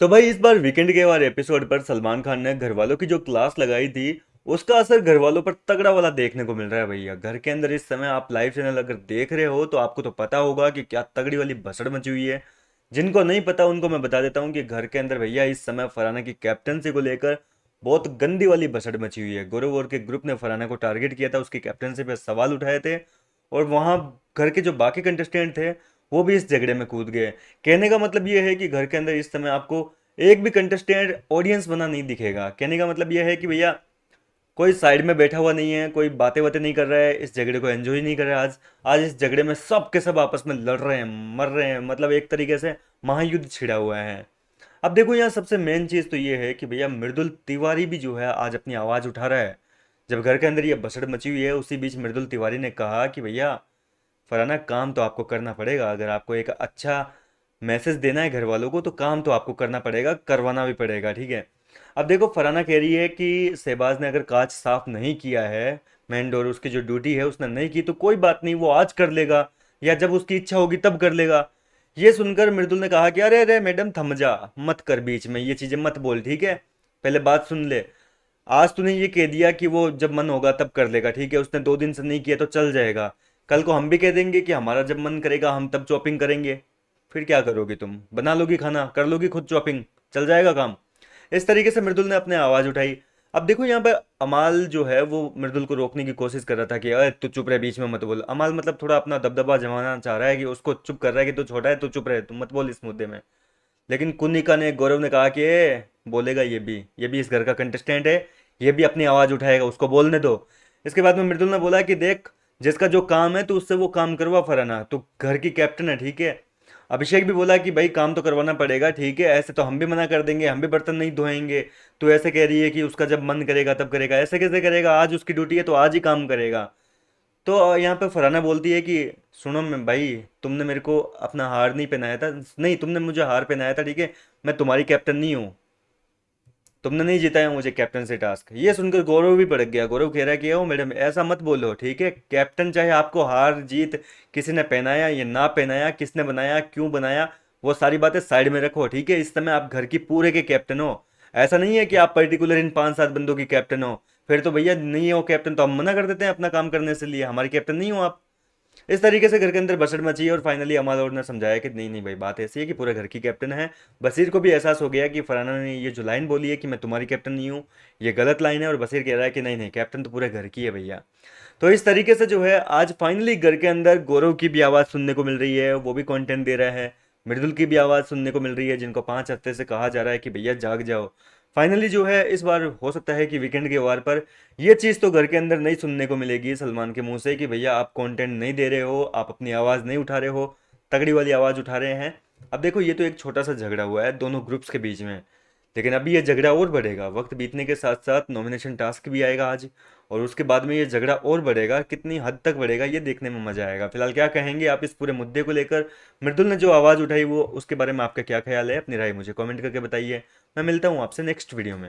तो भाई इस बार वीकेंड के वाले एपिसोड पर सलमान खान ने घर वालों की जो क्लास लगाई थी उसका असर घर वालों पर तगड़ा वाला देखने को मिल रहा है भैया। घर के अंदर इस समय आप लाइव चैनल अगर देख रहे हो तो आपको तो पता होगा कि क्या तगड़ी वाली भसड़ मची हुई है। जिनको नहीं पता उनको मैं बता देता हूँ कि घर के अंदर भैया इस समय फरहाना की कैप्टनसी को लेकर बहुत गंदी वाली भसड़ मची हुई है। गौरव और के ग्रुप ने फरहाना को टारगेट किया था, उसकी कैप्टनसी पे सवाल उठाए थे और वहाँ घर के जो बाकी कंटेस्टेंट थे वो भी इस झगड़े में कूद गए। कहने का मतलब ये है कि घर के अंदर इस समय आपको एक भी कंटेस्टेंट ऑडियंस बना नहीं दिखेगा। कहने का मतलब यह है कि भैया कोई साइड में बैठा हुआ नहीं है, कोई बातें बातें नहीं कर रहा है, इस झगड़े को एंजॉय नहीं कर रहा है। आज आज इस झगड़े में सब के सब आपस में लड़ रहे हैं, मर रहे हैं, मतलब एक तरीके से महायुद्ध छिड़ा हुआ है। अब देखो यहाँ सबसे मेन चीज़ तो ये है कि भैया मृदुल तिवारी भी जो है आज अपनी आवाज़ उठा रहा है। जब घर के अंदर ये बसड़ मची हुई है उसी बीच मृदुल तिवारी ने कहा कि भैया फलाना काम तो आपको करना पड़ेगा। अगर आपको एक अच्छा मैसेज देना है घर वालों को तो काम तो आपको करना पड़ेगा, करवाना भी पड़ेगा, ठीक है। अब देखो फरहाना कह रही है कि शहबाज ने अगर कांच साफ नहीं किया है, मेन डोर उसकी जो ड्यूटी है उसने नहीं की तो कोई बात नहीं, वो आज कर लेगा या जब उसकी इच्छा होगी तब कर लेगा। ये सुनकर मृदुल ने कहा कि अरे अरे मैडम थम जा, मत कर, बीच में ये चीजें मत बोल, ठीक है। पहले बात सुन ले। आज तूने ये कह दिया कि वो जब मन होगा तब कर लेगा, ठीक है, उसने 2 दिन से नहीं किया तो चल जाएगा। कल को हम भी कह देंगे कि हमारा जब मन करेगा हम तब चॉपिंग करेंगे। फिर क्या करोगी तुम? बना लोगी खाना, कर लोगी खुद चॉपिंग, चल जाएगा काम। इस तरीके से मृदुल ने अपने आवाज़ उठाई। अब देखो यहाँ पे अमाल जो है वो मृदुल को रोकने की कोशिश कर रहा था कि अरे तू चुप रहे, बीच में मत बोल। अमाल मतलब थोड़ा अपना दबदबा जमाना चाह रहा है कि उसको चुप कर रहा है कि तू छोटा है, तू चुप रहे, तू मत बोल इस मुद्दे में। लेकिन कुनिका ने, गौरव ने कहा कि बोलेगा, ये भी इस घर का कंटेस्टेंट है, ये भी अपनी आवाज़ उठाएगा, उसको बोलने दो। इसके बाद में मृदुल ने बोला कि देख, जिसका जो काम है तो उससे वो काम करवा फराना, तो घर की कैप्टन है, ठीक है। अभिषेक भी बोला कि भाई काम तो करवाना पड़ेगा, ठीक है, ऐसे तो हम भी मना कर देंगे, हम भी बर्तन नहीं धोएंगे। तो ऐसे कह रही है कि उसका जब मन करेगा तब करेगा, ऐसे कैसे करेगा? आज उसकी ड्यूटी है तो आज ही काम करेगा। तो यहाँ पे फरहाना बोलती है कि सुनो मैं भाई, तुमने मेरे को अपना हार नहीं पहनाया था, नहीं तुमने मुझे हार पहनाया था, ठीक है, मैं तुम्हारी कैप्टन नहीं हूँ, तुमने नहीं जिताया मुझे कैप्टन से टास्क। ये सुनकर गौरव भी भड़क गया। गौरव कह रहा है कि ओ मैडम ऐसा मत बोलो, ठीक है, कैप्टन चाहे आपको हार जीत किसी ने पहनाया या ना पहनाया, किसने बनाया क्यों बनाया, वो सारी बातें साइड में रखो, ठीक है। इस समय आप घर की पूरे के कैप्टन हो। ऐसा नहीं है कि आप पर्टिकुलर इन 5-7 बंदों की कैप्टन हो। फिर तो भैया नहीं हो कैप्टन तो हम मना कर देते हैं अपना काम करने से लिए, हमारी कैप्टन नहीं हो आप। इस तरीके से घर के अंदर बसड़ मची और फाइनली अमाल और ने समझाया कि नहीं नहीं भाई, बात ऐसी है कि पूरे घर की कैप्टन है। बसीर को भी एहसास हो गया कि फरहाना ने ये जो लाइन बोली है कि मैं तुम्हारी कैप्टन नहीं हूँ, ये गलत लाइन है, और बसीर कह रहा है कि नहीं नहीं, कैप्टन तो पूरे घर की है भैया। तो इस तरीके से जो है आज फाइनली घर के अंदर गौरव की भी आवाज़ सुनने को मिल रही है, वो भी कंटेंट दे रहा है। मृदुल की भी आवाज़ सुनने को मिल रही है, जिनको 5 हफ्ते से कहा जा रहा है कि भैया जाग जाओ। फाइनली जो है इस बार हो सकता है कि वीकेंड के वार पर ये चीज़ तो घर के अंदर नहीं सुनने को मिलेगी सलमान के मुंह से कि भैया आप कंटेंट नहीं दे रहे हो, आप अपनी आवाज़ नहीं उठा रहे हो, तगड़ी वाली आवाज़ उठा रहे हैं। अब देखो ये तो एक छोटा सा झगड़ा हुआ है दोनों ग्रुप्स के बीच में, लेकिन अभी ये झगड़ा और बढ़ेगा, वक्त बीतने के साथ साथ नॉमिनेशन टास्क भी आएगा आज, और उसके बाद में ये झगड़ा और बढ़ेगा, कितनी हद तक बढ़ेगा ये देखने में मजा आएगा। फिलहाल क्या कहेंगे आप इस पूरे मुद्दे को लेकर? मृदुल ने जो आवाज़ उठाई वो उसके बारे में आपका क्या ख्याल है? अपनी राय मुझे कमेंट करके बताइए। मैं मिलता हूँ आपसे नेक्स्ट वीडियो में।